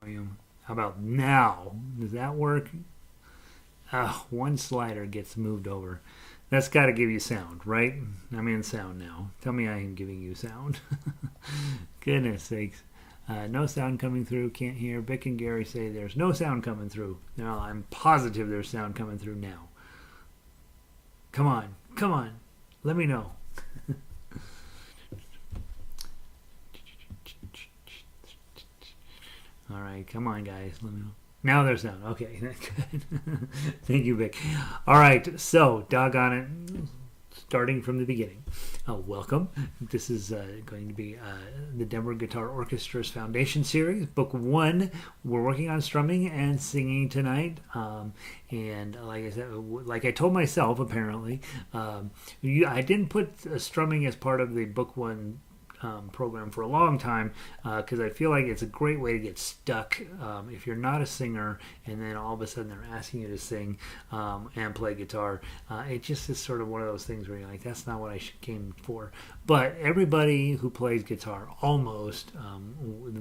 volume. How about now? Does that work? One slider gets moved over. That's got to give you sound, right? I'm in sound now. Tell me I am giving you sound. Goodness sakes. No sound coming through. Can't hear. Vic and Gary say there's no sound coming through. No, I'm positive there's sound coming through now. Come on. Come on. Let me know. All right. Come on, guys. Let me know. Now there's sound. Okay, good. Thank you, Vic. All right, so doggone it. Starting from the beginning. Welcome. This is going to be the Denver Guitar Orchestra's Foundation Series, Book 1. We're working on strumming and singing tonight. And like I said, like I told myself, apparently, I didn't put strumming as part of the Book 1 program for a long time because I feel like it's a great way to get stuck if you're not a singer and then all of a sudden they're asking you to sing and play guitar. It just is sort of one of those things where you're like, that's not what I came for. But everybody who plays guitar, almost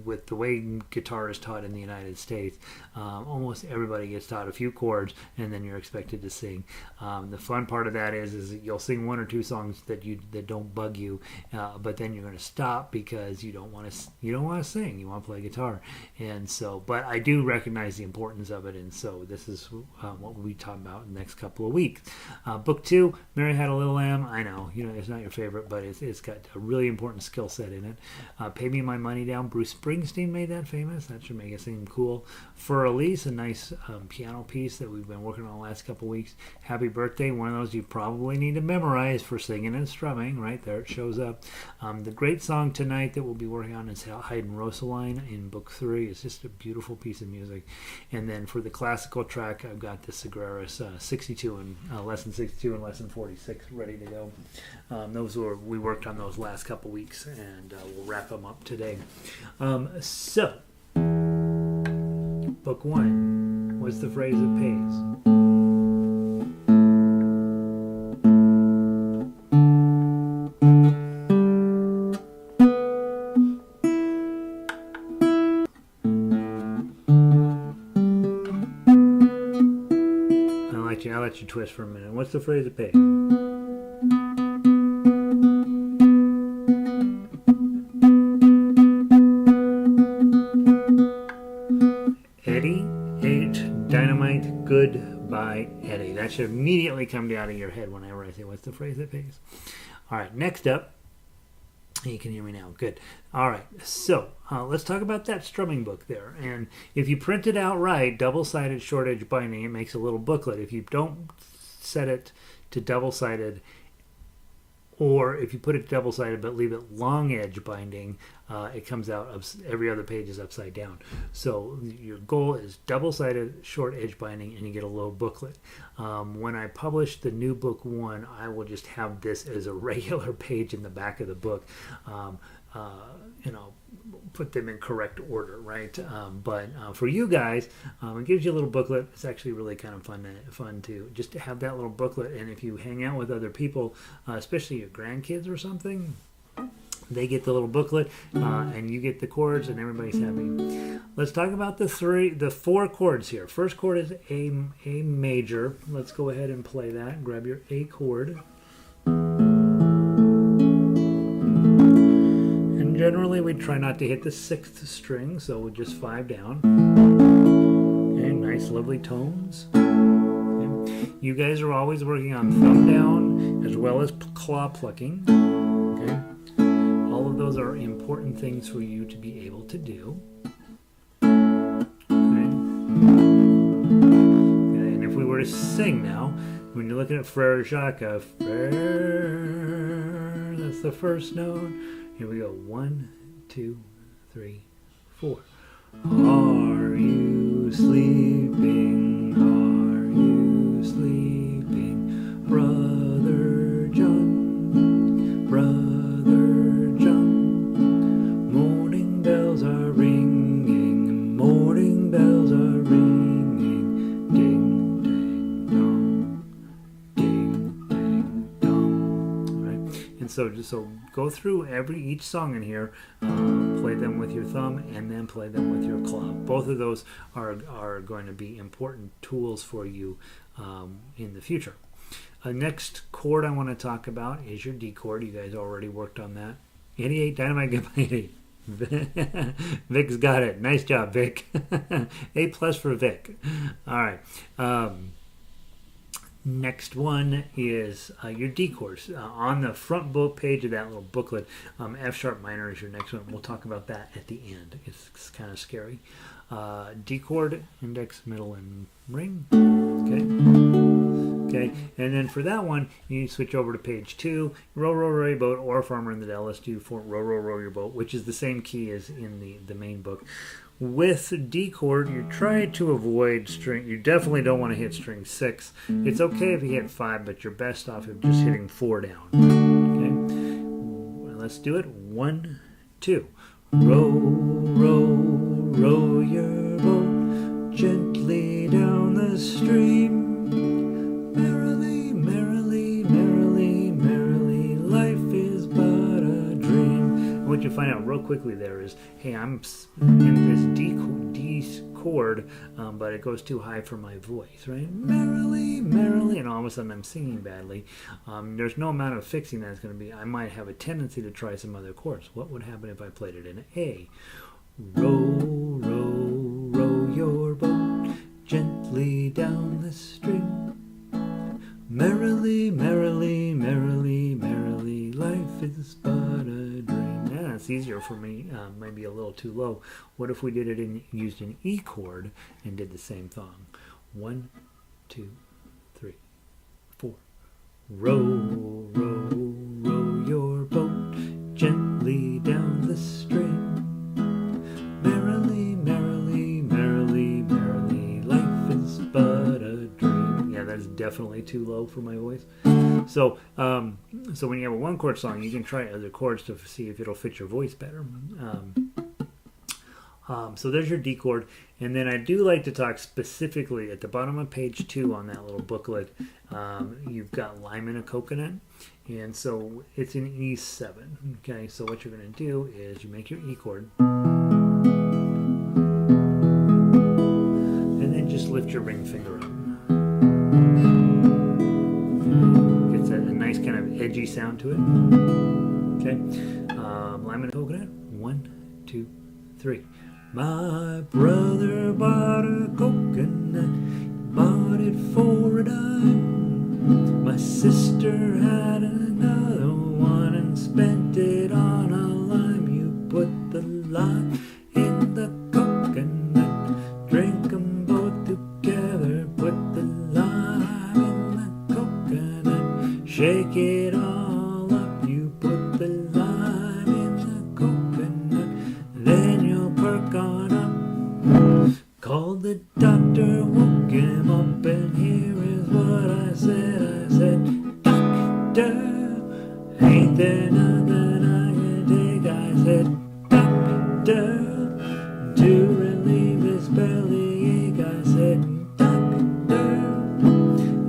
with the way guitar is taught in the United States, almost everybody gets taught a few chords and then you're expected to sing. The fun part of that is you'll sing one or two songs that don't bug you, but then you're going to stop because you don't want to sing. You want to play guitar. And so, but I do recognize the importance of it, and so this is what we'll be talking about in the next couple of weeks. Book 2, Mary Had a Little Lamb. I know, it's not your favorite, but it's got a really important skill set in it. Pay Me My Money Down. Bruce Springsteen made that famous. That should make it seem cool. For Elise, a nice piano piece that we've been working on the last couple of weeks. Happy Birthday, one of those you probably need to memorize for singing and strumming. Right there, it shows up. The great song tonight that we'll be working on is Heidenröslein in Book 3. It's just a beautiful piece of music. And then for the classical track, I've got the Sagreras 62 and Lesson 62 and Lesson 46 ready to go. We worked on those last couple weeks, and we'll wrap them up today. So, Book 1, what's the phrase that pays? I'll let you twist for a minute. What's the phrase of pay? Eddie ate dynamite. Goodbye, Eddie. That should immediately come out of your head whenever I say, what's the phrase that pays? All right, next up. You can hear me now. Good. All right. So let's talk about that strumming book there. And if you print it out right, double-sided short edge binding, it makes a little booklet. If you don't set it to double-sided, or if you put it double-sided but leave it long edge binding, it comes out, every other page is upside down. So your goal is double-sided short edge binding and you get a little booklet. When I publish the new Book 1, I will just have this as a regular page in the back of the book. Put them in correct order, right? But for you guys, it gives you a little booklet. It's actually really kind of fun to just to have that little booklet. And if you hang out with other people, especially your grandkids or something, they get the little booklet, and you get the chords, and everybody's happy. Let's talk about the 4 chords here. First chord is A major. Let's go ahead and play that. Grab your A chord. Generally, we try not to hit the 6th string, so we'll just 5 down. Okay, nice, lovely tones. Okay. You guys are always working on thumb down as well as claw plucking. Okay. All of those are important things for you to be able to do. Okay. Okay. And if we were to sing now, when you're looking at Frere Jacques, Frere, that's the first note. Here we go. 1, 2, 3, 4. Are you sleeping? Are you sleeping? Brother John, Brother John. Morning bells are ringing, morning bells are ringing. Ding, ding, dong, ding, ding, dong. All right. And so go through each song in here, play play them with your thumb, and then play them with your claw. Both of those are going to be important tools for you in the future. Next chord I want to talk about is your D chord. You guys already worked on that. 88, Dynamite, get my 88. Vic's got it. Nice job, Vic. A+ for Vic. All right. Next one is your D chords. On the front book page of that little booklet, F sharp minor is your next one. We'll talk about that at the end. It's kind of scary. D chord, index, middle, and ring. Okay, and then for that one, you switch over to page 2, row, row, row your boat, or Farmer in the Dell. Let's do for row, row, row your boat, which is the same key as in the main book. With D chord, you try to avoid string. You definitely don't want to hit string 6. It's okay if you hit 5, but you're best off of just hitting 4 down. Okay, let's do it. 1, 2. Row, row, row your boat gently down the stream. Merrily, merrily, merrily, merrily, life is but a dream. And what you find out real quickly there is, hey, I'm in this D chord, but it goes too high for my voice, right? Merrily, merrily, and all of a sudden I'm singing badly. There's no amount of fixing that's going to be. I might have a tendency to try some other chords. What would happen if I played it in A? Row, row, row your boat gently down the stream. Merrily, merrily, merrily, merrily, life is but a dream. Yeah, it's easier for me. Maybe a little too low. What if we did it used an E chord and did the same song? 1, 2, 3, 4. Row, row, row your boat gently down the stream. Merrily, merrily, merrily, merrily, life is but a dream. Yeah, that's definitely too low for my voice. So when you have a one chord song, you can try other chords to see if it'll fit your voice better. So there's your D chord. And then I do like to talk specifically at the bottom of page 2 on that little booklet. You've got lime and a coconut. And so it's an E7. Okay, so what you're going to do is you make your E chord. And then just lift your ring finger up. Gets a nice kind of edgy sound to it. Okay, lime and a coconut. 1, 2, 3. My brother bought a coconut, bought it for a dime. My sister had another one and spent it on a lime. You put the lime in the coconut, drink 'em both together. Put the lime in the coconut, shake it all up. You put the lime in the coconut, then you'll perk on up. Called the doctor, woke him up, and here is what I said. I said, doctor, ain't there nothing I can take? I said, doctor, to relieve this bellyache. I said, doctor,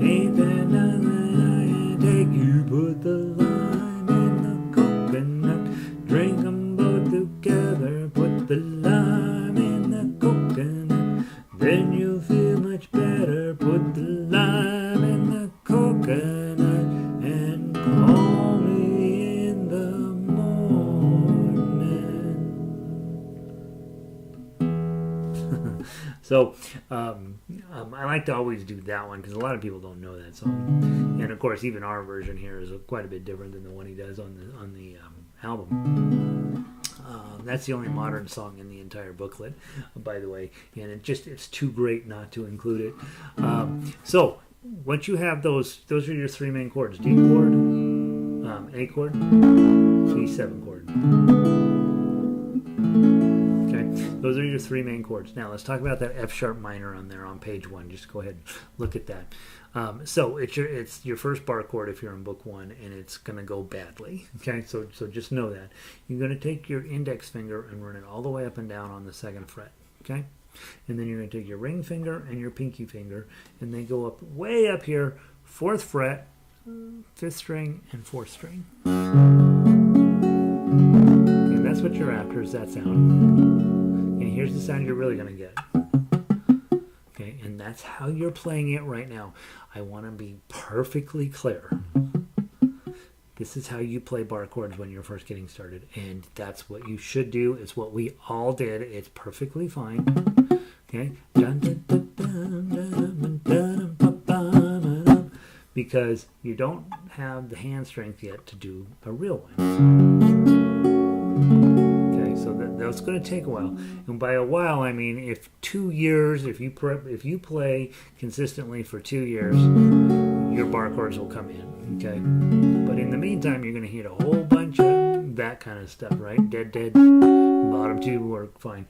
ain't there nothing I can take? You put the lime in the coconut, drink 'em both together. Put the lime in the coconut, then you'll feel much better. Put the lime in the coconut and call me in the morning. So I like to always do that one because a lot of people don't know that song. And of course, even our version here is quite a bit different than the one he does on the album. That's the only modern song in the entire booklet, by the way, and it's too great not to include it. So once you have those are your three main chords: D chord, A chord, E7 chord. Okay, those are your three main chords. Now let's talk about that F sharp minor on there on page 1. Just go ahead and look at that. So it's your first bar chord if you're in book 1, and it's going to go badly. Okay, so just know that. You're going to take your index finger and run it all the way up and down on the 2nd fret. Okay, and then you're going to take your ring finger and your pinky finger, and they go up way up here, 4th fret, 5th string, and 4th string. Okay, that's that's what you're after, is that sound. And here's the sound you're really going to get. Okay, and that's how you're playing it right now. I want to be perfectly clear. This is how you play bar chords when you're first getting started, and that's what you should do. It's what we all did. It's perfectly fine. Okay, because you don't have the hand strength yet to do a real one. Okay, so that's going to take a while, and by a while I mean if 2 years, if you play consistently for 2 years, your bar chords will come in. Okay, but in the meantime, you're going to hit a whole bunch of that kind of stuff, right? Dead, bottom two work fine.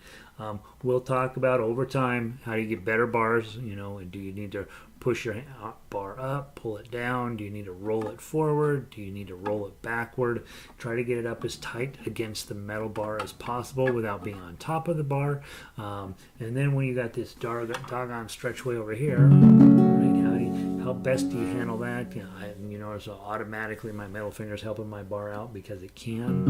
We'll talk about over time how do you get better bars. You know, do you need to push your bar up, pull it down? Do you need to roll it forward? Do you need to roll it backward? Try to get it up as tight against the metal bar as possible without being on top of the bar. And then when you got this doggone stretch way over here, right? How best do you handle that? So automatically my middle finger's helping my bar out because it can.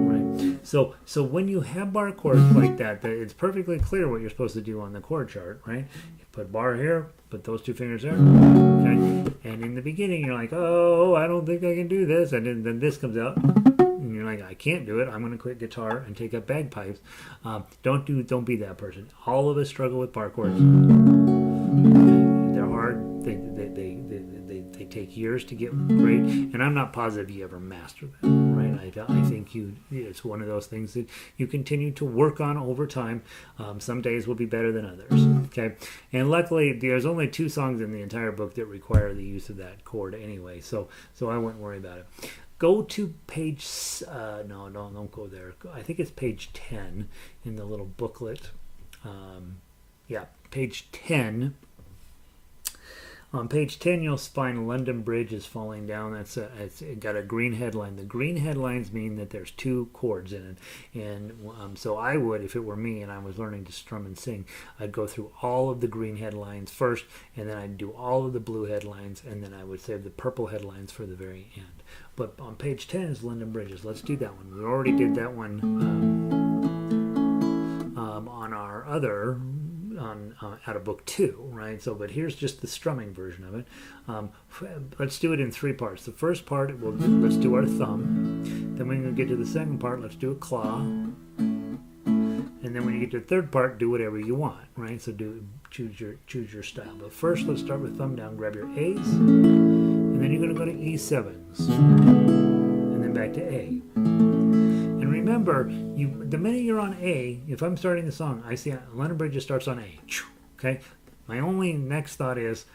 Right. So when you have bar chords like that, it's perfectly clear what you're supposed to do on the chord chart, right? You put bar here, put those two fingers there. Okay. And in the beginning, you're like, oh, I don't think I can do this, and then this comes out. And you're like, I can't do it. I'm going to quit guitar and take up bagpipes. Don't be that person. All of us struggle with bar chords. They're hard. They take years to get great, and I'm not positive you ever master them. Right? I think it's one of those things that you continue to work on over time. Some days will be better than others. Okay, and luckily there's only 2 songs in the entire book that require the use of that chord anyway, so I wouldn't worry about it. Go to page, no, don't go there. I think it's page 10 in the little booklet. Page 10. On page 10, you'll find London Bridge is Falling Down. It's got a green headline. The green headlines mean that there's 2 chords in it. And so I would, if it were me and I was learning to strum and sing, I'd go through all of the green headlines first, and then I'd do all of the blue headlines, and then I would save the purple headlines for the very end. But on page 10 is London Bridges. Let's do that one. We already did that one on our other... out of book 2, right? So, but here's just the strumming version of it. Let's do it in 3 parts. The first part, let's do our thumb. Then when we get to the second part, let's do a claw. And then when you get to the third part, do whatever you want, right? So choose your style. But first, let's start with thumb down. Grab your A's, and then you're going to go to E7s, and then back to A. Remember, the minute you're on A, if I'm starting the song, I see London Bridge just starts on A. Okay? My only next thought is,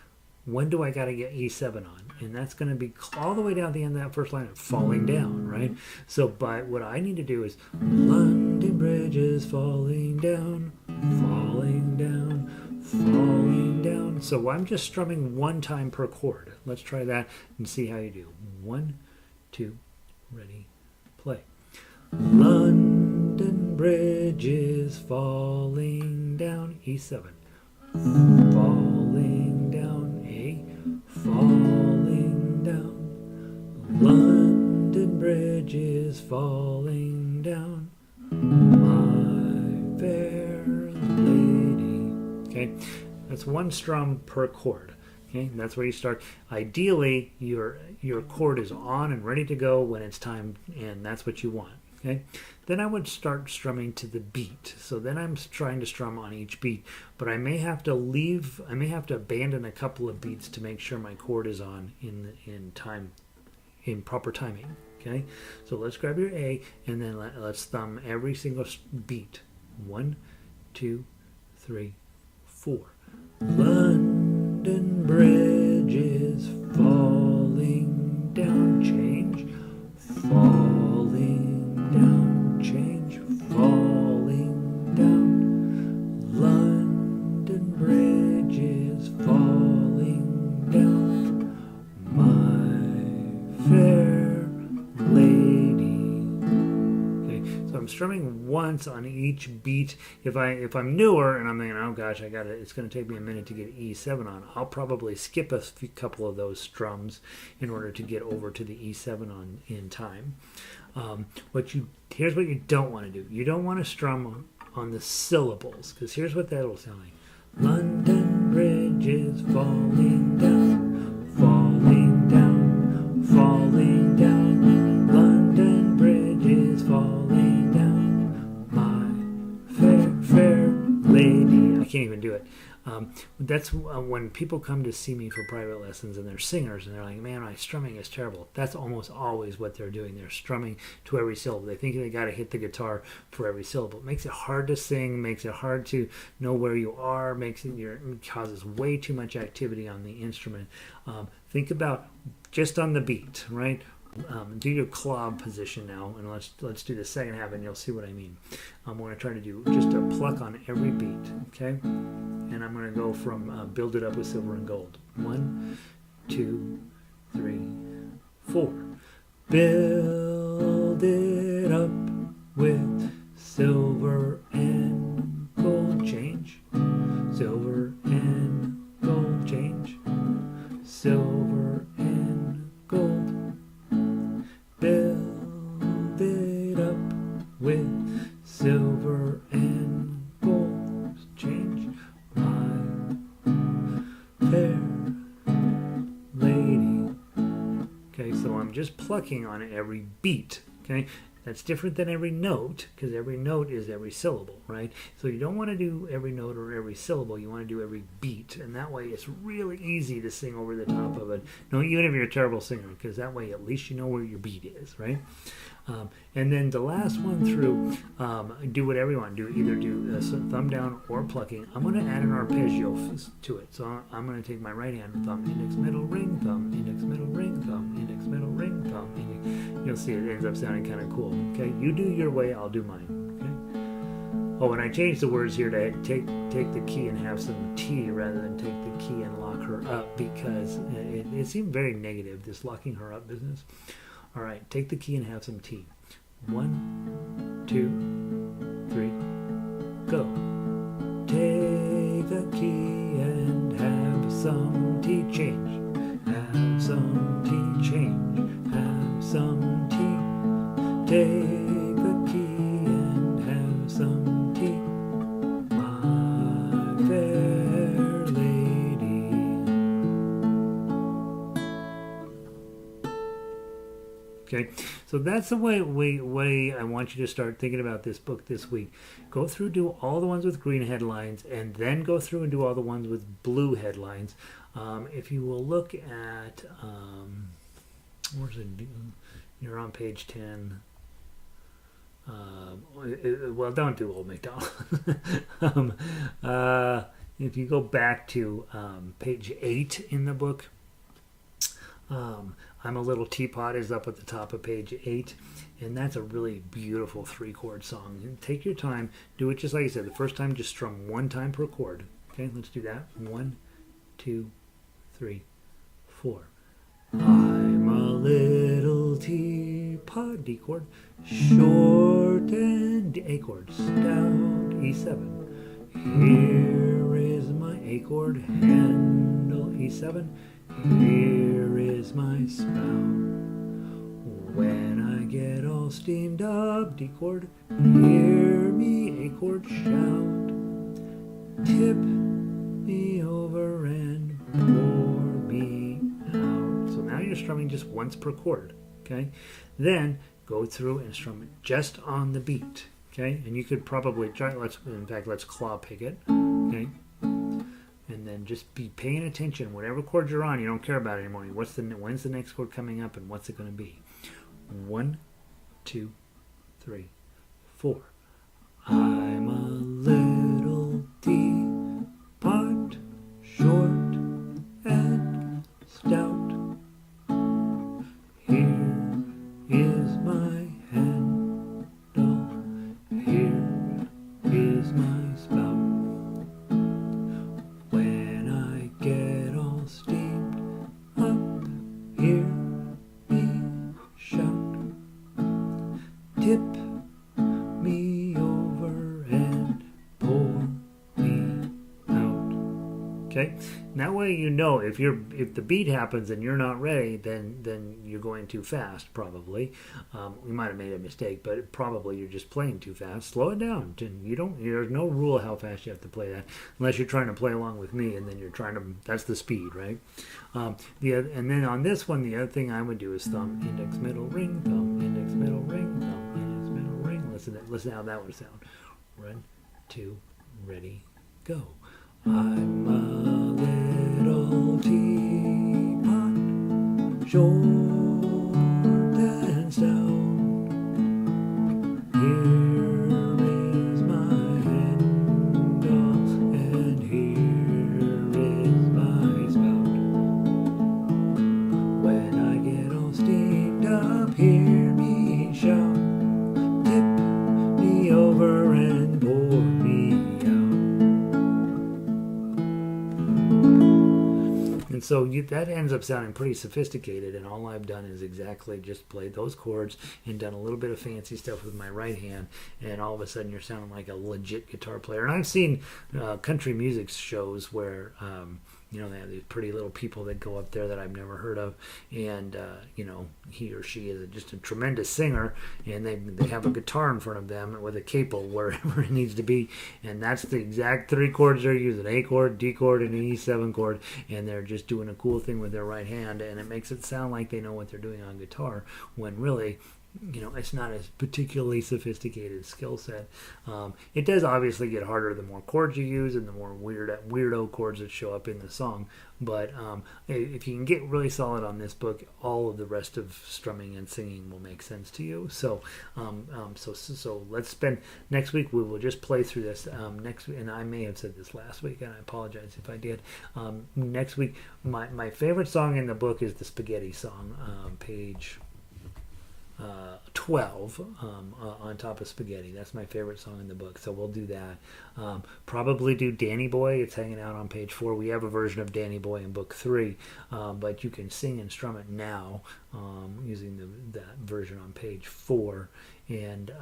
when do I got to get E7 on? And that's going to be all the way down the end of that first line, falling down, right? So, but what I need to do is, London Bridge is falling down, falling down, falling down. So I'm just strumming 1 time per chord. Let's try that and see how you do. 1, 2, ready, play. London Bridge is falling down, E7, falling down, A, falling down. London Bridge is falling down, my fair lady. Okay, that's 1 strum per chord. Okay, and that's where you start. Ideally, your chord is on and ready to go when it's time, and that's what you want. Okay, then I would start strumming to the beat. So then I'm trying to strum on each beat, but I may have to abandon a couple of beats to make sure my chord is on in proper timing. Okay, so let's grab your A, and then let's thumb every single beat. 1, 2, 3, 4. London Bridge is falling down, change, falling down, change, falling down. London Bridge is falling down, my fair lady. Okay, so I'm strumming once on each beat. If I'm newer and I'm thinking, oh gosh, it's going to take me a minute to get E7 on, I'll probably skip a couple of those strums in order to get over to the E7 in time. Here's what you don't want to do. You don't want to strum on the syllables, because here's what that'll sound like. London Bridge is falling down, falling down, falling down. London Bridge is falling down, my fair, fair lady. I can't even do it. That's when people come to see me for private lessons and they're singers and they're like, man, my strumming is terrible. That's almost always what they're doing. They're strumming to every syllable. They think they got to hit the guitar for every syllable. It makes it hard to sing, makes it hard to know where you are, it causes way too much activity on the instrument. Think about just on the beat, right? Do your claw position now, and let's do the second half, and you'll see what I mean. We're going to try to do just a pluck on every beat, okay? And I'm going to go from build it up with silver and gold. 1, 2, 3, 4. Build it up with silver and gold change. Silver and gold change. Silver and gold. Build it up with silver and gold change, my fair lady. Okay, so I'm just plucking on every beat. Okay, that's different than every note, because every note is every syllable, right? So you don't want to do every note or every syllable. You want to do every beat, and that way it's really easy to sing over the top of it. No, even if you're a terrible singer, because that way at least you know where your beat is, right? And then the last one through, do whatever you want to do. Either do thumb down or plucking. I'm going to add an arpeggio to it. So I'm going to take my right hand, thumb, index, middle, ring, thumb, index, middle, ring, thumb, index, middle, ring, thumb. You'll see it ends up sounding kind of cool. Okay, you do your way, I'll do mine. Okay. Oh, and I changed the words here to take the key and have some tea rather than take the key and lock her up, because it seemed very negative, this locking her up business. All right, take the key and have some tea. 1, 2, 3, go. Take the key and have some tea change. Have some tea change. Have some tea. Take the key and have some tea. My fair lady. Okay, so that's the way I want you to start thinking about this book this week. Go through, do all the ones with green headlines, and then go through and do all the ones with blue headlines. If you will look at, where's it? You're on page 10. Well, don't do Old MacDonald. If you go back to page 8 in the book, I'm a Little Teapot is up at the top of page 8, and that's a really beautiful 3-chord song. And take your time, do it just like I said. The first time, just strum 1 time per chord. Okay, let's do that. 1, 2, 3, 4. I'm a little teapot, D chord, short and A chord, stout, E7. Here is my A chord, handle, E7. Here is my spout. When I get all steamed up, D chord, hear me, A chord, shout. Tip me over and pour me out. So now you're strumming just once per chord, okay? Then go through and strum it just on the beat, okay? And you could probably try, let's claw pick it, okay? And then just be paying attention. Whatever chord you're on, you don't care about it anymore. When's the next chord coming up, and what's it going to be? 1, 2, 3, 4. I'm a little teapot, short and stout. Here is my handle. Here is my spout. When I get all steamed up, hear me shout. Tip me Okay, and that way you know if the beat happens and you're not ready, then you're going too fast probably. We might have made a mistake, but probably you're just playing too fast. Slow it down. There's no rule how fast you have to play that, unless you're trying to play along with me, and then you're trying to. That's the speed, right? And then on this one, the other thing I would do is thumb, index, middle, ring, thumb, index, middle, ring, thumb, index, middle, ring. Listen how that would sound. 1, 2, ready, go. I'm a little teapot, short and stout. Here is my handle, and here is my spout. When I get all steamed up, hear me shout. Tip me over and pour me out. And so that ends up sounding pretty sophisticated, and all I've done is exactly just played those chords and done a little bit of fancy stuff with my right hand, and all of a sudden you're sounding like a legit guitar player. And I've seen country music shows where they have these pretty little people that go up there that I've never heard of, and he or she is just a tremendous singer, and they have a guitar in front of them with a capo wherever it needs to be, and that's the exact 3 chords they're using: A chord, D chord, and an E7 chord, and they're just doing a cool thing with their right hand, and it makes it sound like they know what they're doing on guitar, when really it's not a particularly sophisticated skill set. It does obviously get harder the more chords you use and the more weirdo chords that show up in the song. But if you can get really solid on this book, all of the rest of strumming and singing will make sense to you. So let's spend next week. We will just play through this next week, and I may have said this last week, and I apologize if I did. Next week, my favorite song in the book is the Spaghetti Song, page 12, on top of Spaghetti. That's my favorite song in the book, so we'll do that. Probably do Danny Boy. It's hanging out on page 4. We have a version of Danny Boy in book 3, but you can sing and strum it now using that version on page 4. And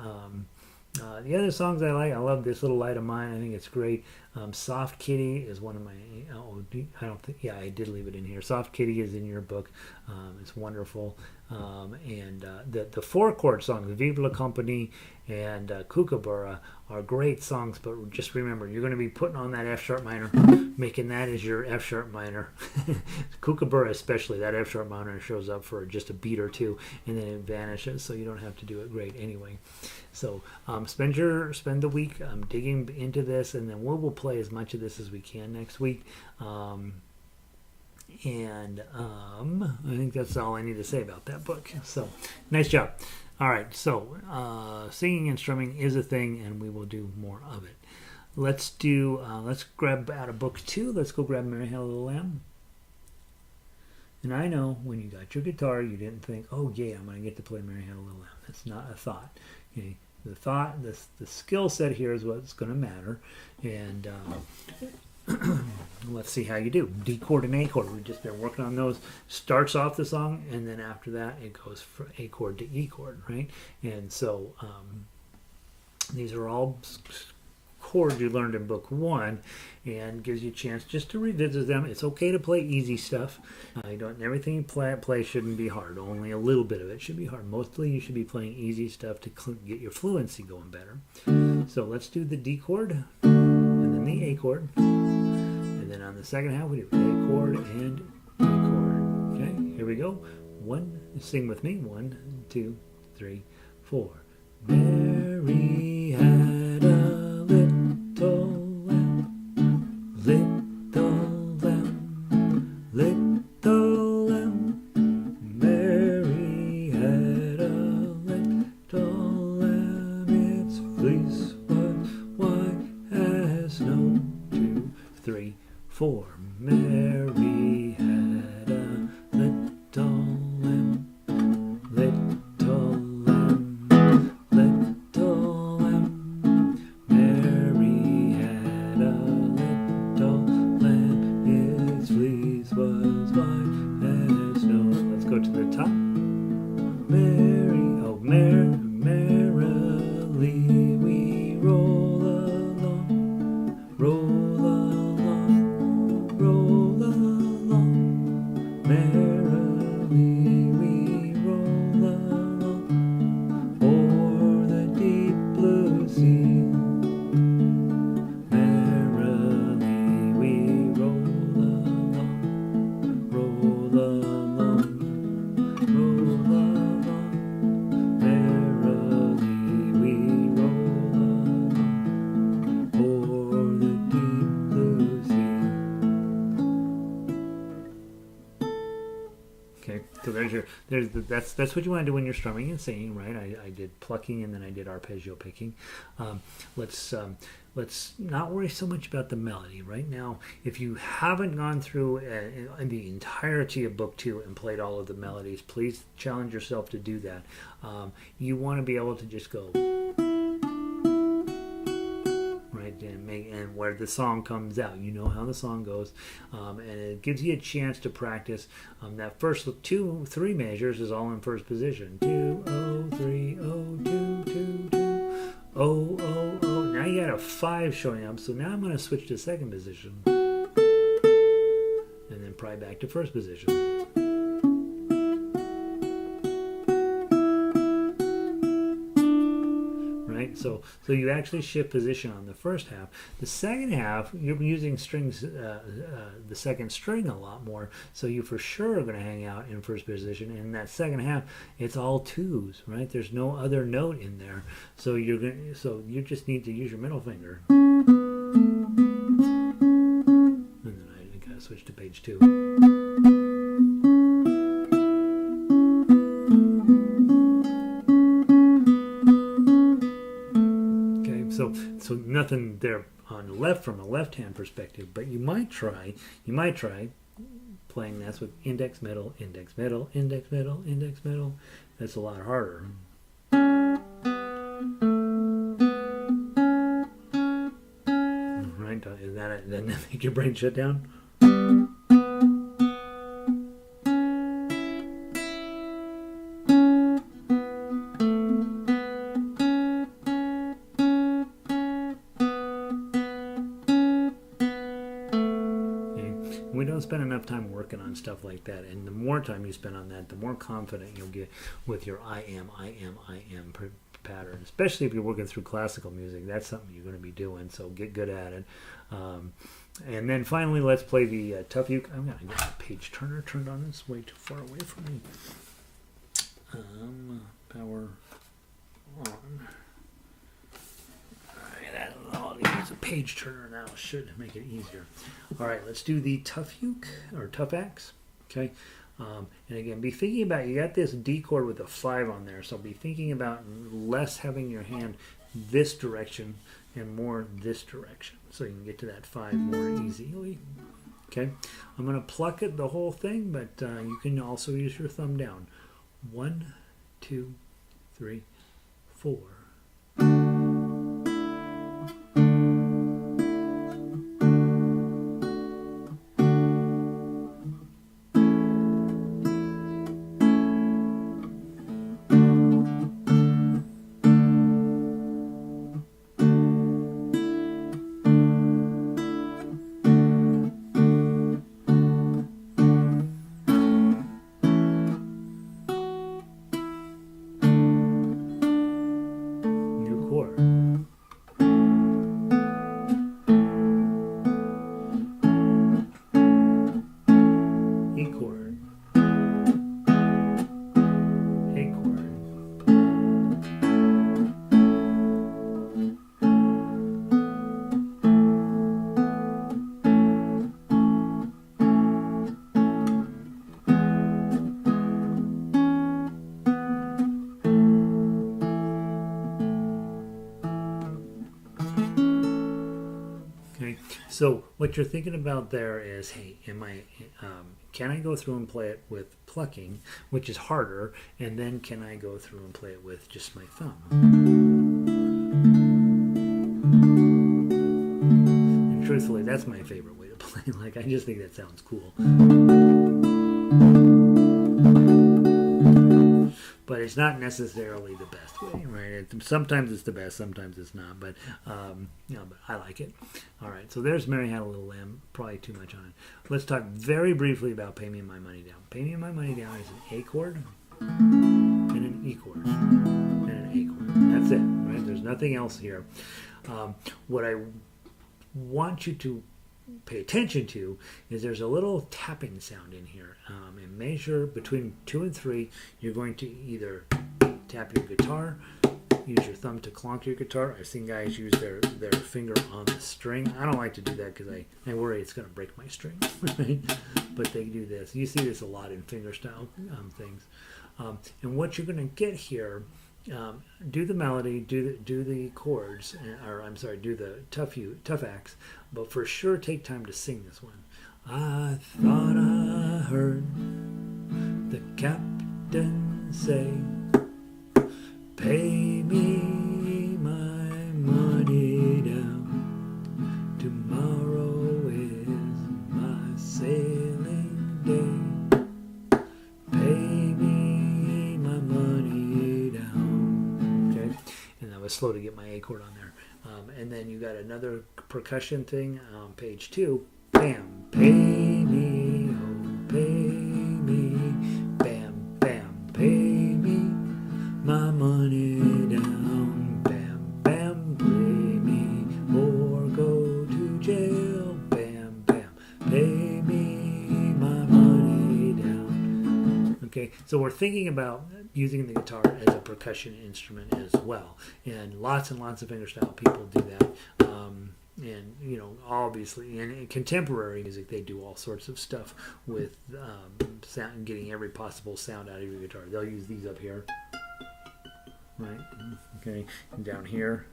the other songs I like, I love This Little Light of Mine. I think it's great. Soft Kitty is one of my, I did leave it in here. Soft Kitty is in your book. It's wonderful. And the 4 chord songs, Vive la Compagnie and Kookaburra, are great songs, but just remember, you're going to be putting on that F sharp minor, making that as your F sharp minor. Kookaburra especially, that F sharp minor shows up for just a beat or two, and then it vanishes, so you don't have to do it great anyway. So spend the week digging into this, and then we'll play as much of this as we can next week. And I think that's all I need to say about that book. So, nice job. All right, so singing and strumming is a thing, and we will do more of it. Let's grab out of book 2. Let's go grab Mary Had a Little Lamb. And I know when you got your guitar, you didn't think, oh yeah, I'm going to get to play Mary Had a Little Lamb. That's not a thought. Okay? The thought, the skill set here is what's going to matter. And let's see how you do. D chord and A chord. We've just been working on those. Starts off the song, and then after that, it goes from A chord to E chord, right? And so these are all chords you learned in book 1, and gives you a chance just to revisit them. It's okay to play easy stuff. Everything you play shouldn't be hard. Only a little bit of it should be hard. Mostly you should be playing easy stuff to get your fluency going better. So let's do the D chord, and then the A chord. And then on the second half, we do A chord and E chord. Okay, here we go. Sing with me. 1, 2, 3, 4. Mary had a little lamb, little lamb, little lamb. Mary had a little lamb, its fleece was white as snow. 2, 3, 4. Mary had a little lamb, little lamb, little lamb. Mary had a little lamb, its fleece was white as snow. Let's go to the top. Merrily we roll along, roll along, roll that's what you want to do when you're strumming and singing, right? I did plucking and then I did arpeggio picking. Let's not worry so much about the melody right now. If you haven't gone through the entirety of Book 2 and played all of the melodies, please challenge yourself to do that. You want to be able to just go right and where the song comes out. You know how the song goes, and it gives you a chance to practice. That first 2-3 measures is all in first position. 2-0-3-0-2-2-2. Oh, oh, oh. Now you got a 5 showing up, so now I'm going to switch to second position. And then probably back to first position. Right? So you actually shift position on the first half. The second half, you're using strings, the second string a lot more, so you for sure are going to hang out in first position. And in that second half, it's all 2s, right? There's no other note in there, so you just need to use your middle finger. And then I got to switch to page 2. So nothing there on the left from a left-hand perspective, but you might try playing that with index, middle, index, middle, index, middle, index, middle. That's a lot harder. Right? Doesn't that make your brain shut down? Spend enough time working on stuff like that, and the more time you spend on that, the more confident you'll get with your I am pattern, especially if you're working through classical music. That's something you're going to be doing, so get good at it. And then finally, let's play the tough uke. I'm going to get the page turner turned on. It's way too far away from me. Power on. Use a page turner now. Should make it easier. All right, let's do the tough uke or tough axe. Okay, and again, be thinking about, you got this D chord with a 5 on there, so be thinking about less having your hand this direction and more this direction, so you can get to that 5 more easily. Okay, I'm going to pluck it the whole thing, but you can also use your thumb down. 1, 2, 3, 4. So what you're thinking about there is, hey, can I go through and play it with plucking, which is harder, and then can I go through and play it with just my thumb? And truthfully, that's my favorite way to play. Like, I just think that sounds cool. But it's not necessarily the best way, right? Sometimes it's the best, sometimes it's not. But but I like it. All right, so there's Mary Had a Little Lamb. Probably too much on it. Let's talk very briefly about Pay Me My Money Down. Pay Me My Money Down is an A chord and an E chord and an A chord. That's it, right? There's nothing else here. What I want you to pay attention to is there's a little tapping sound in here. And measure between 2 and 3. You're going to either tap your guitar use your thumb to clonk your guitar. I've seen guys use their finger on the string. I don't like to do that because I worry it's going to break my string. Right? But they do this. You see this a lot in fingerstyle things. And what you're going to get here, do the melody, do the chords, or I'm sorry, do the tough acts, but for sure take time to sing this one. I thought I heard the captain say, pay me my money down. Tomorrow is my sailing day. Pay me my money down. Okay, and I was slow to get my A chord on there. And then you got another percussion thing on page 2. Bam, pay me, oh, pay me. Bam, bam, pay me my money down. Bam, bam, pay me or go to jail. Bam, bam, pay me my money down. Okay, so we're thinking about using the guitar as a percussion instrument as well. And lots of fingerstyle people do that. And, you know, obviously, in contemporary music, they do all sorts of stuff with sound, getting every possible sound out of your guitar. They'll use these up here. Right, okay, and down here,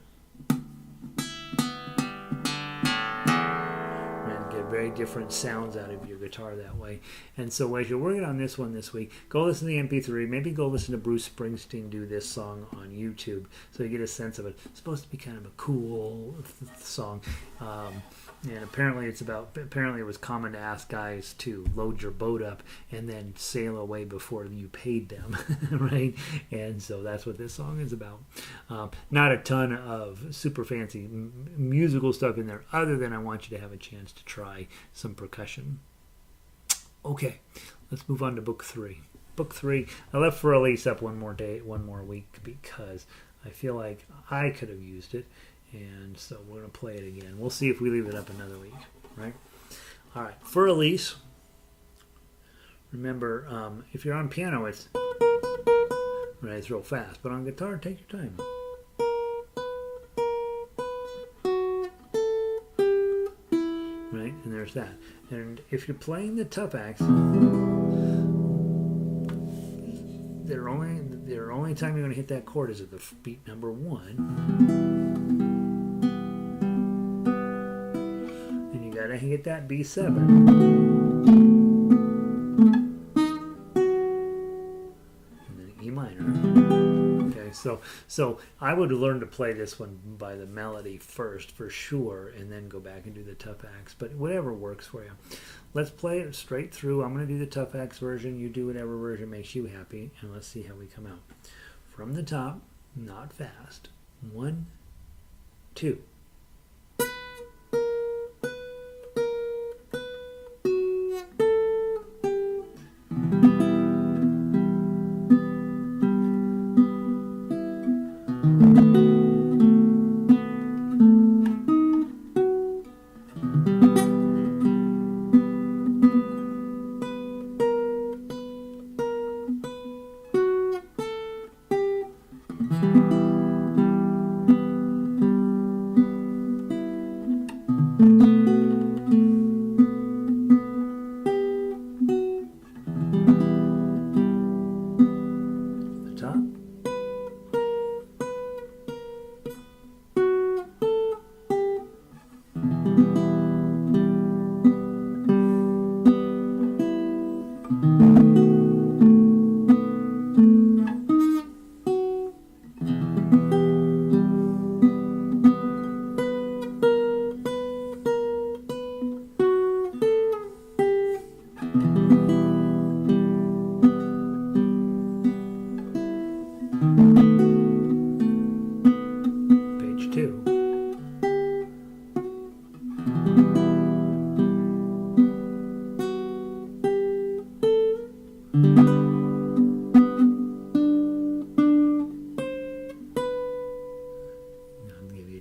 and get very different sounds out of your guitar that way. And so as you're working on this one this week, go listen to the MP3, maybe go listen to Bruce Springsteen do this song on YouTube so you get a sense of it. It's supposed to be kind of a cool song. And apparently it was common to ask guys to load your boat up and then sail away before you paid them, right? And so that's what this song is about. Not a ton of super fancy musical stuff in there, other than I want you to have a chance to try some percussion. Okay, let's move on to book 3. Book 3, I left Für Elise up one more week because I feel like I could have used it. And so we're going to play it again. We'll see if we leave it up another week, right? All right, Für Elise. Remember, if you're on piano, it's right, it's real fast. But on guitar, take your time. Right, and there's that. And if you're playing the tough acts, the only time you're going to hit that chord is at the beat number 1. Gotta hit that B7 and then E minor. Okay, so I would learn to play this one by the melody first for sure, and then go back and do the tough acts. But whatever works for you. Let's play it straight through. I'm going to do the tough acts version. You do whatever version makes you happy, and let's see how we come out. From the top, not fast. 1, 2.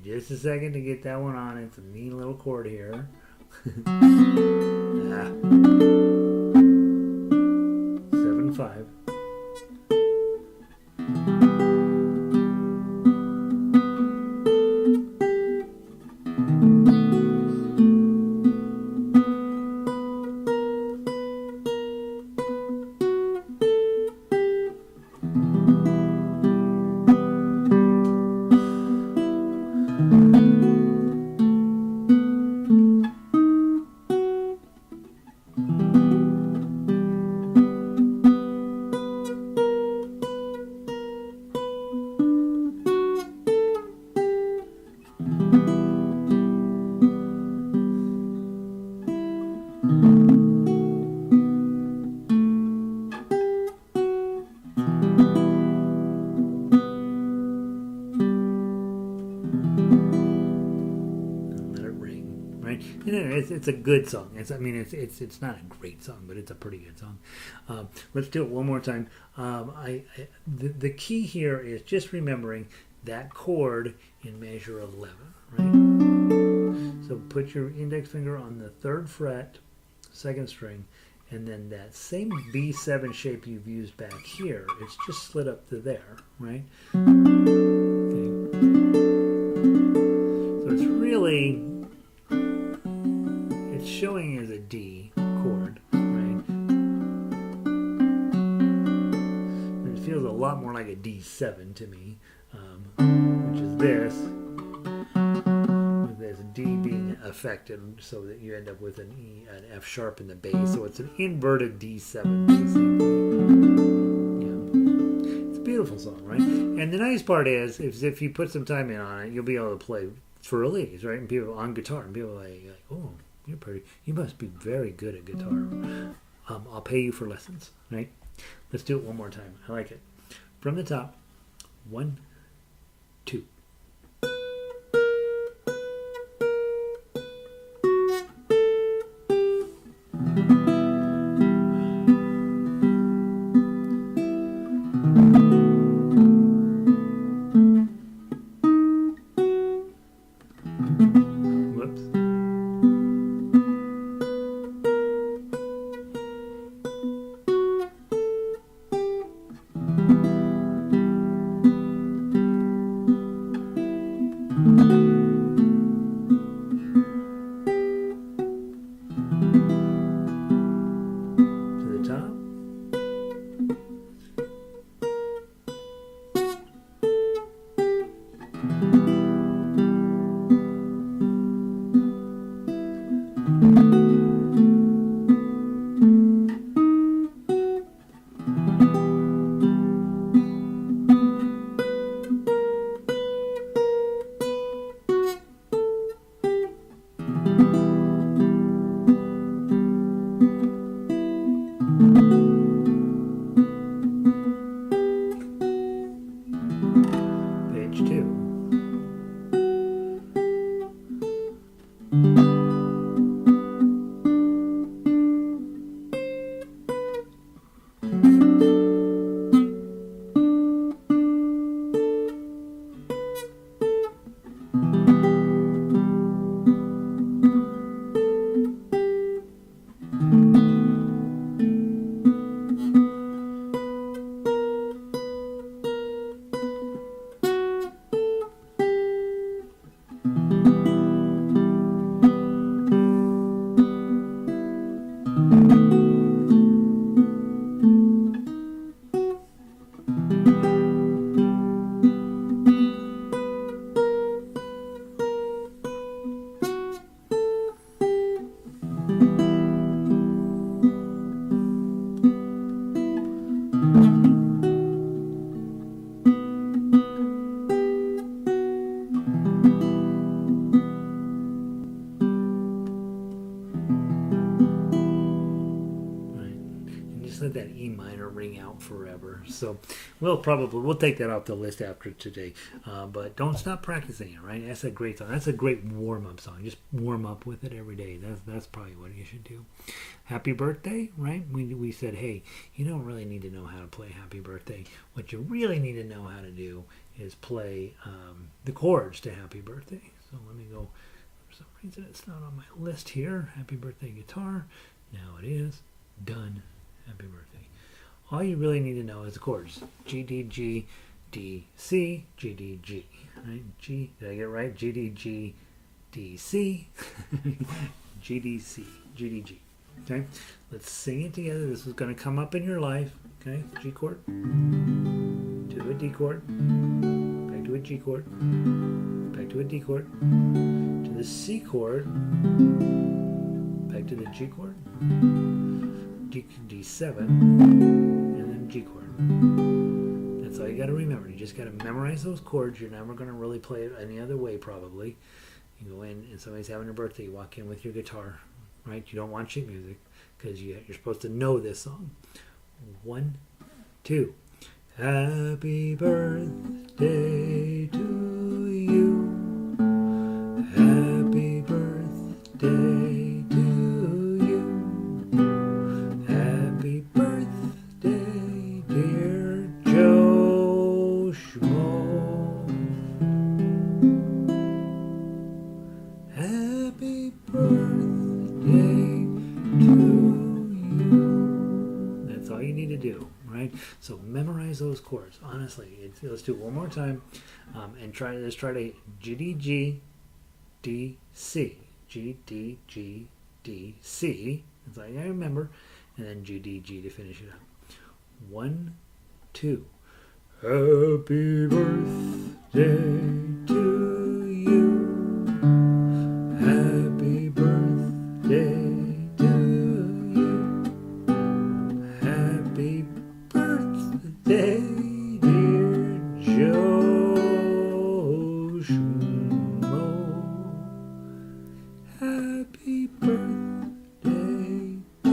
Just a second to get that one on. It's a neat little chord here. Ah. 7/5. right? And it's a good song. It's not a great song, but it's a pretty good song. Let's do it one more time. The key here is just remembering that chord in measure 11, right? So put your index finger on the 3rd fret, 2nd string, and then that same B7 shape you've used back here, it's just slid up to there, right? Okay. So it's really, it's showing as a D chord, right? And it feels a lot more like a D7 to me, which is this, with this D being affected so that you end up with an F sharp in the bass. So it's an inverted D7 basically. Yeah. It's a beautiful song, right? And the nice part is if you put some time in on it, you'll be able to play Für Elise, right? And people on guitar, and people are like, oh, you must be very good at guitar. I'll pay you for lessons, right? Let's do it one more time. I like it. From the top, 1, 2. Let that E minor ring out forever. So we'll take that off the list after today. But don't stop practicing it, right? That's a great song. That's a great warm-up song. Just warm up with it every day. That's probably what you should do. Happy Birthday, right? We said, hey, you don't really need to know how to play Happy Birthday. What you really need to know how to do is play the chords to Happy Birthday. So let me go. For some reason it's not on my list here. Happy Birthday guitar. Now it is. Done. Happy birthday. All you really need to know is the chords. G, D, G, D, C, G, D, G. Right? G, did I get it right? G, D, G, D, C, G, D, C, G, D, G. Okay? Let's sing it together. This is going to come up in your life. Okay? G chord. To a D chord. Back to a G chord. Back to a D chord. To the C chord. Back to the G chord. D7, and then G chord. That's all you got to remember. You just got to memorize those chords. You're never going to really play it any other way, probably. You go in and somebody's having a birthday. You walk in with your guitar, right? You don't want sheet music because you're supposed to know this song. 1, 2. Happy birthday to you. Happy birthday to you. Happy birthday, dear Joe Schmo. Happy birthday to you. That's all you need to do, right? So memorize those chords. Honestly, let's do it one more time, and let's try to G D G D C, G D G D C. That's all I remember, and then G D G to finish it up. 1, 2. Happy birthday to you. Happy birthday to you. Happy birthday, dear Joe Schmo. Happy birthday to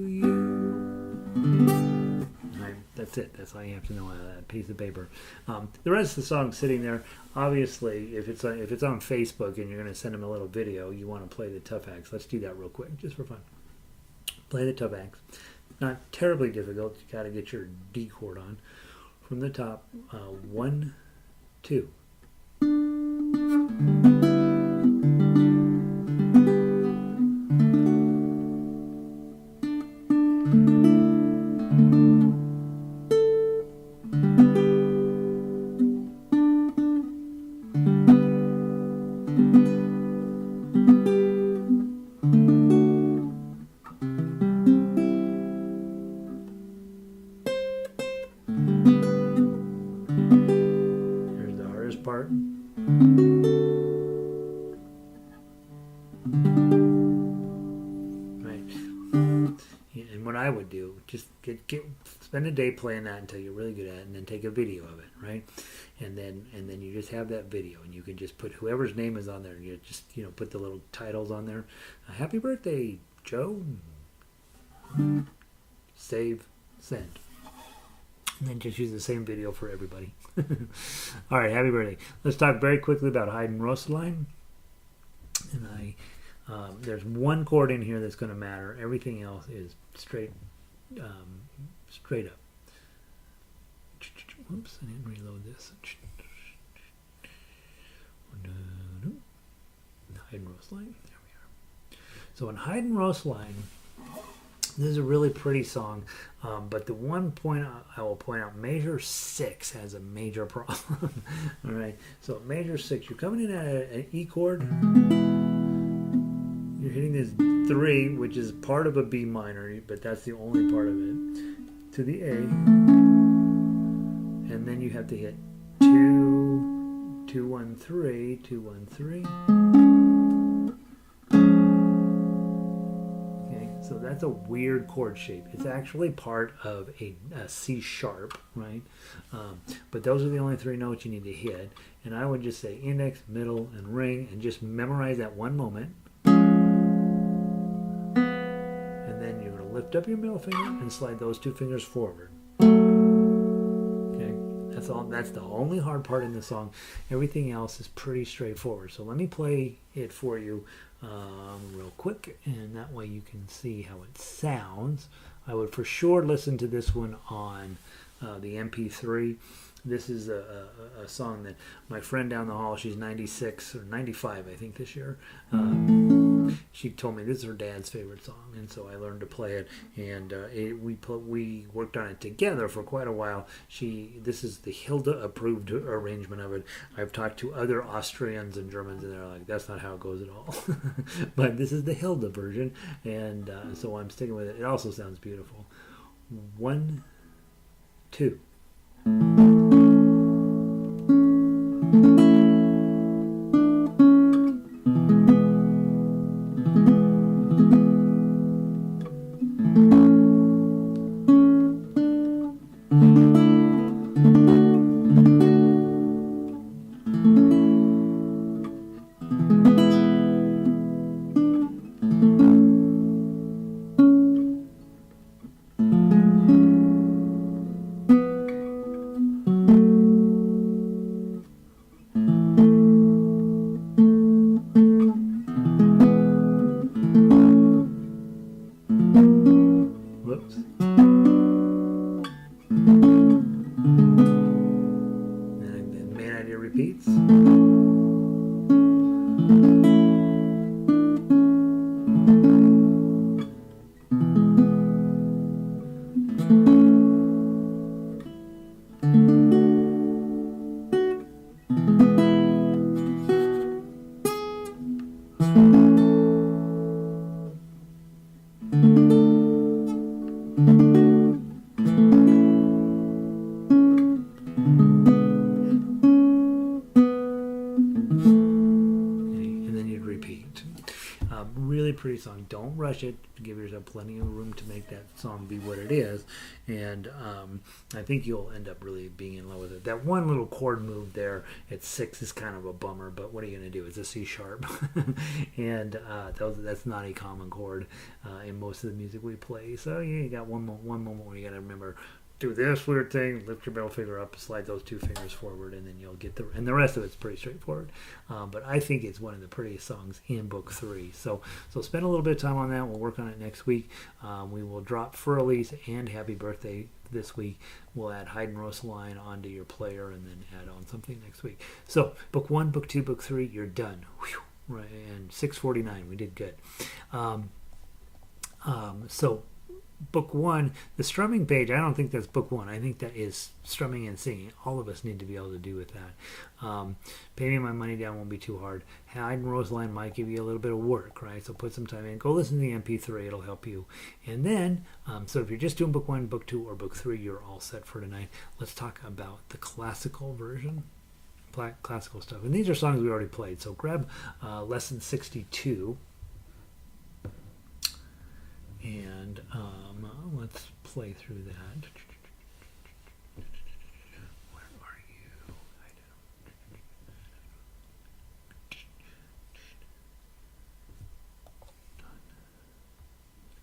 you. Right, that's it. That's all you have to know out of that piece of paper. The rest of the song's sitting there. Obviously, if it's on Facebook and you're going to send them a little video, you want to play the tough acts. Let's do that real quick, just for fun. Play the tough acts. Not terribly difficult. You got to get your D chord on from the top. 1, 2. Part. Right. And what I would do, just spend a day playing that until you're really good at it, and then take a video of it, right? And then you just have that video, and you can just put whoever's name is on there, and you just put the little titles on there. Happy birthday, Joe. Save, send. And then just use the same video for everybody. All right, happy birthday. Let's talk very quickly about Heidenröslein. And there's one chord in here that's going to matter. Everything else is straight up. Whoops, I didn't reload this. Heidenröslein. There we are. So in Heidenröslein, this is a really pretty song, but the one point I will point out, measure 6 has a major problem. All right, so measure 6, you're coming in at an E chord. You're hitting this 3, which is part of a B minor, but that's the only part of it, to the A, and then you have to hit 2, 2, 1, 3, 2, 1, 3. So that's a weird chord shape. It's actually part of a C sharp, right? But those are the only 3 notes you need to hit. And I would just say index, middle, and ring, and just memorize that one moment. And then you're going to lift up your middle finger and slide those 2 fingers forward. Okay, that's all. That's the only hard part in the song. Everything else is pretty straightforward. So let me play it for you. Real quick, and that way you can see how it sounds. I would for sure listen to this one on the MP3. This is a song that my friend down the hall, she's 96 or 95 I think this year, she told me this is her dad's favorite song, and so I learned to play it, and we worked on it together for quite a while. This is the Hilda approved arrangement of it. I've talked to other Austrians and Germans, and they're like, that's not how it goes at all. But this is the Hilda version, and so I'm sticking with it. It also sounds beautiful. 1, 2. Really pretty song. Don't rush it. Give yourself plenty of room to make that song be what it is. And I think you'll end up really being in love with it. That one little chord move there at 6 is kind of a bummer, but what are you going to do? It's a C sharp. And that's not a common chord in most of the music we play. So yeah, you got one moment where you got to remember, do this weird thing, lift your middle finger up, slide those 2 fingers forward, and then you'll get and the rest of it's pretty straightforward. But I think it's one of the prettiest songs in Book 3. So spend a little bit of time on that. We'll work on it next week. We will drop Für Elise and Happy Birthday this week. We'll add Heidenröslein onto your player and then add on something next week. So Book 1, Book 2, Book 3, you're done. Whew. Right, and 6:49, we did good. So Book 1, the strumming page, I don't think that's Book 1. I think that is strumming and singing. All of us need to be able to do with that. Pay me my money down won't be too hard. Heidenröslein might give you a little bit of work, right? So put some time in. Go listen to the MP3. It'll help you. And then, so if you're just doing Book 1, Book 2, or Book 3, you're all set for tonight. Let's talk about the classical version. Classical stuff. And these are songs we already played. So grab Lesson 62. And let's play through that. Where are you?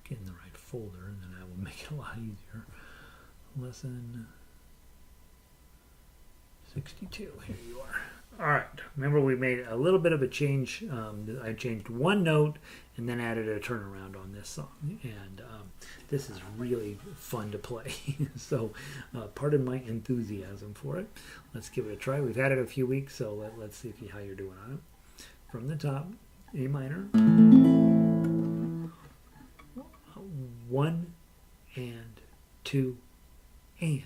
Get in the right folder, and then I will make it a lot easier. Lesson 62. Here you are. All right. Remember, we made a little bit of a change. I changed one note and then added a turnaround on this song. And this is really fun to play. So pardon my enthusiasm for it. Let's give it a try. We've had it a few weeks, so let's see how you're doing on it. From the top, A minor. 1 and 2 and.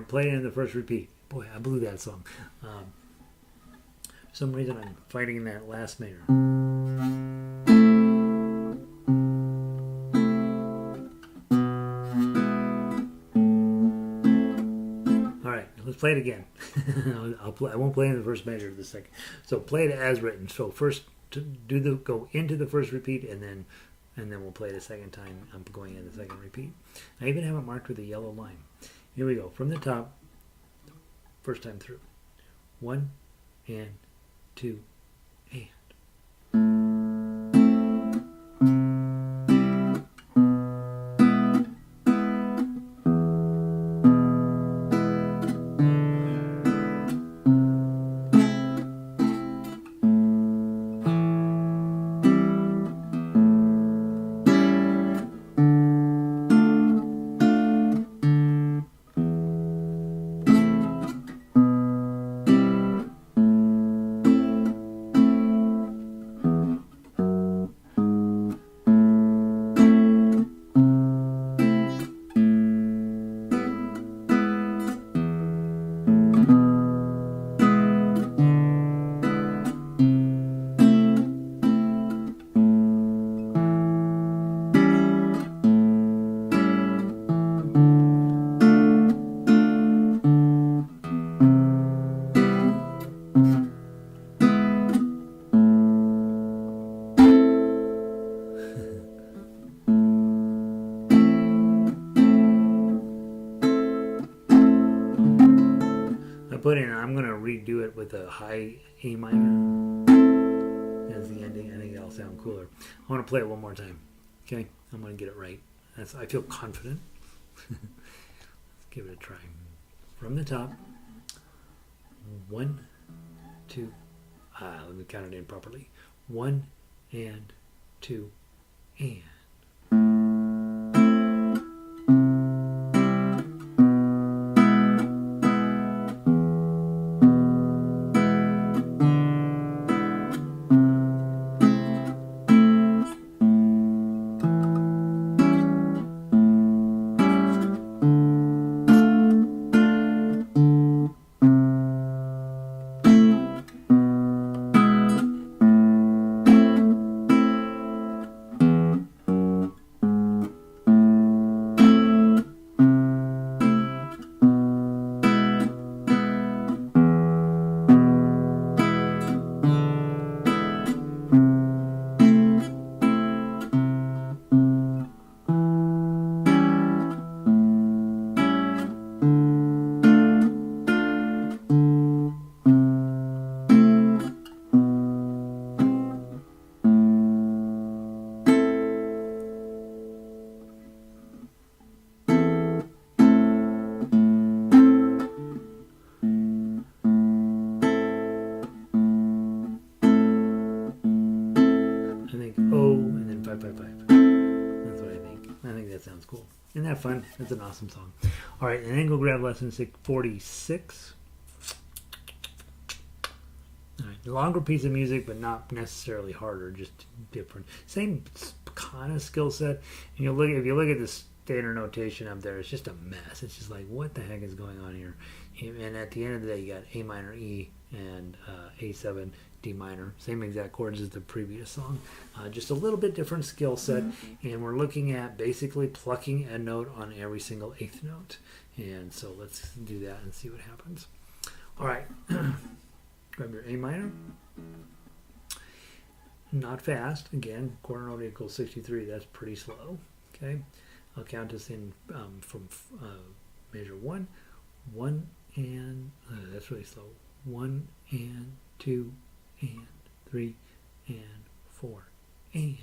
Play it in the first repeat. Boy, I blew that song. For some reason, I'm fighting that last measure. All right, let's play it again. I won't play in the first measure of the second. So play it as written. So first, go into the first repeat, and then we'll play it a second time. I'm going in the second repeat. I even have it marked with a yellow line. Here we go. From the top, first time through. 1 and 2 and. we do it with a high A minor as the ending. I think that'll sound cooler. I want to play it one more time. Okay, I'm going to get it right. I feel confident. Let's give it a try. From the top. 1, 2. Let me count it in properly. 1 and 2 and. Sounds cool. Isn't that fun? That's an awesome song. All right, and then go grab lesson 46. All right, longer piece of music, but not necessarily harder, just different. Same kind of skill set. And if you look at the standard notation up there, it's just a mess. It's just like, what the heck is going on here? And at the end of the day, you got A minor, E, and A7, D minor, same exact chords as the previous song, just a little bit different skill set, and we're looking at basically plucking a note on every single eighth note. And so let's do that and see what happens. All right, grab your A minor, not fast, again, quarter note equals 63, that's pretty slow. Okay, I'll count us in from measure 1, 1 and, that's really slow, 1 and 2 and 3 and 4 and.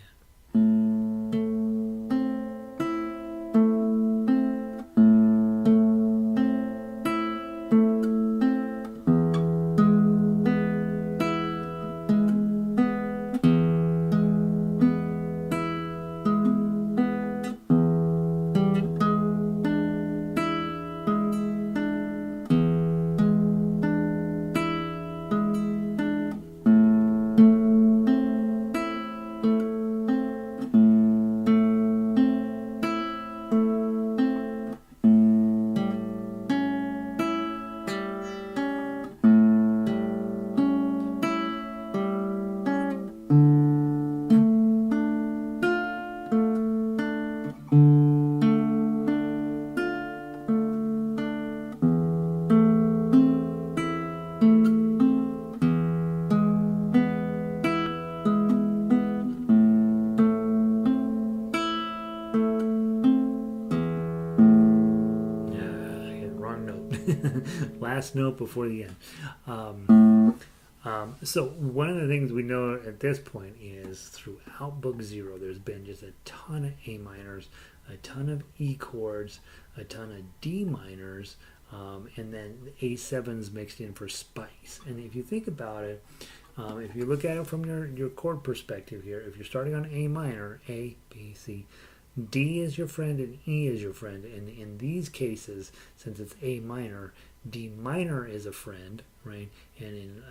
Last note before the end. So one of the things we know at this point is throughout book 0, there's been just a ton of A minors, a ton of E chords, a ton of D minors, and then A7s mixed in for spice. And if you think about it, if you look at it from your chord perspective here, if you're starting on A minor, A, B, C, D is your friend and E is your friend. And in these cases, since it's A minor, D minor is a friend, right? And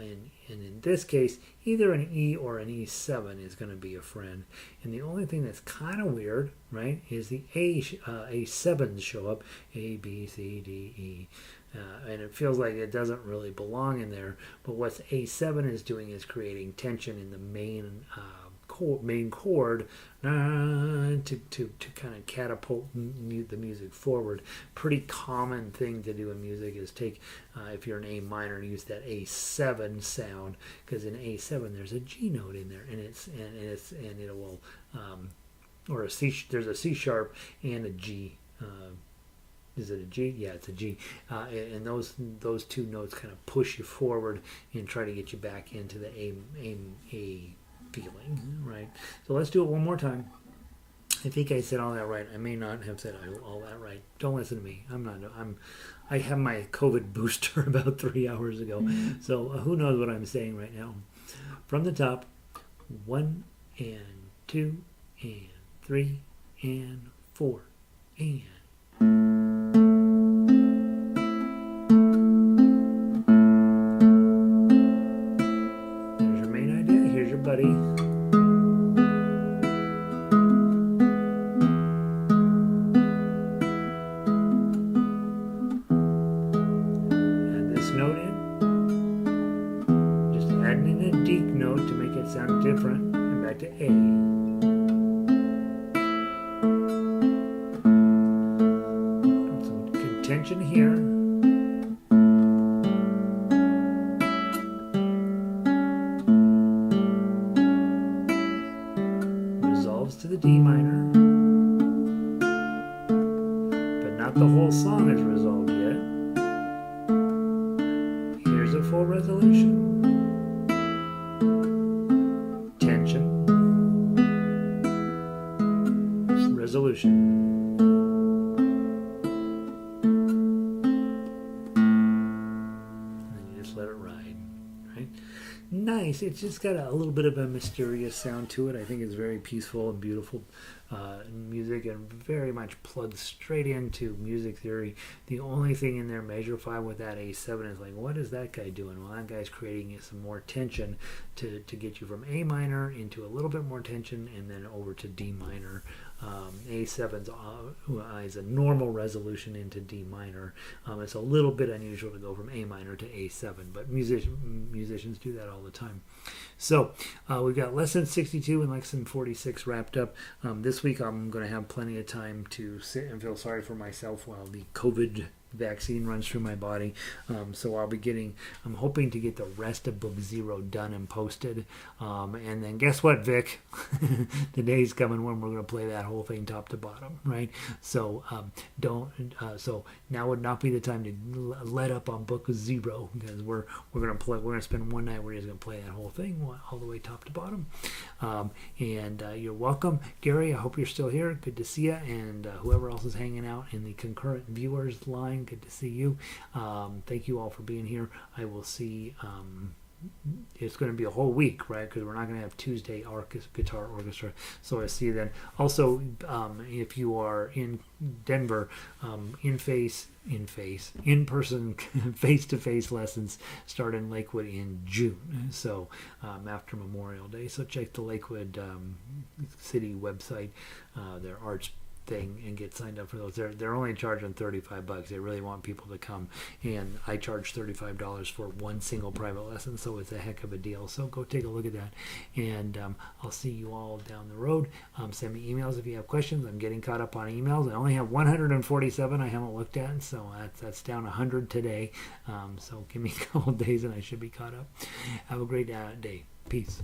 in this case, either an E or an E7 is going to be a friend. And the only thing that's kind of weird, right, is the A7s show up, A, B, C, D, E. And it feels like it doesn't really belong in there. But what A7 is doing is creating tension in the main chord to kind of catapult the music forward. Pretty common thing to do in music is take, if you're an A minor, use that A7 sound, because in A7 there's a G note in there, and it will or a C. There's a C sharp and a G Is it a G? Yeah, it's a G. And those two notes kind of push you forward and try to get you back into the A feeling, right? So let's do it one more time. I think I said all that right. I may not have said all that right. Don't listen to me. I have my COVID booster about 3 hours ago, so who knows what I'm saying right now. From the top, 1 and 2 and 3 and 4 and. There's your main idea. Here's your buddy. Note in, just adding in a D note to make it sound different, and back to A. Some good tension here. Resolves to the D minor, but not the whole song is resolved yet. Here's a full resolution. Tension. Resolution. And then you just let it ride, right? Nice. It's just got a little bit of a mysterious sound to it. I think it's very peaceful and beautiful music, and very much plugs straight into music theory. The only thing in there major 5 with that A7 is like, what is that guy doing? Well, that guy's creating some more tension to get you from A minor into a little bit more tension and then over to D minor. A7 is a normal resolution into D minor. It's a little bit unusual to go from A minor to A7, but musicians do that all the time. So we've got lesson 62 and lesson 46 wrapped up. This week I'm going to have plenty of time to sit and feel sorry for myself while the COVID vaccine runs through my body. So I'm hoping to get the rest of book 0 done and posted. And then guess what, Vic? The day's coming when we're going to play that whole thing top to bottom, right? So so now would not be the time to let up on book 0, because we're going to spend one night where he's going to play that whole thing all the way top to bottom. And you're welcome, Gary. I hope you're still here. Good to see you. And whoever else is hanging out in the concurrent viewers line, good to see you. Thank you all for being here. I will see. It's going to be a whole week, right? Because we're not going to have Tuesday guitar orchestra. So I see you then. Also, if you are in Denver, in-person, face-to-face lessons start in Lakewood in June. So after Memorial Day. So check the Lakewood City website, their arts thing, and get signed up for those. They're only charging $35. They really want people to come, and I charge $35 for one single private lesson, so it's a heck of a deal. So go take a look at that, and I'll see you all down the road. Send me emails if you have questions. I'm getting caught up on emails. I only have 147 I haven't looked at, so that's down 100 today. So give me a couple days and I should be caught up. Have a great day. Peace.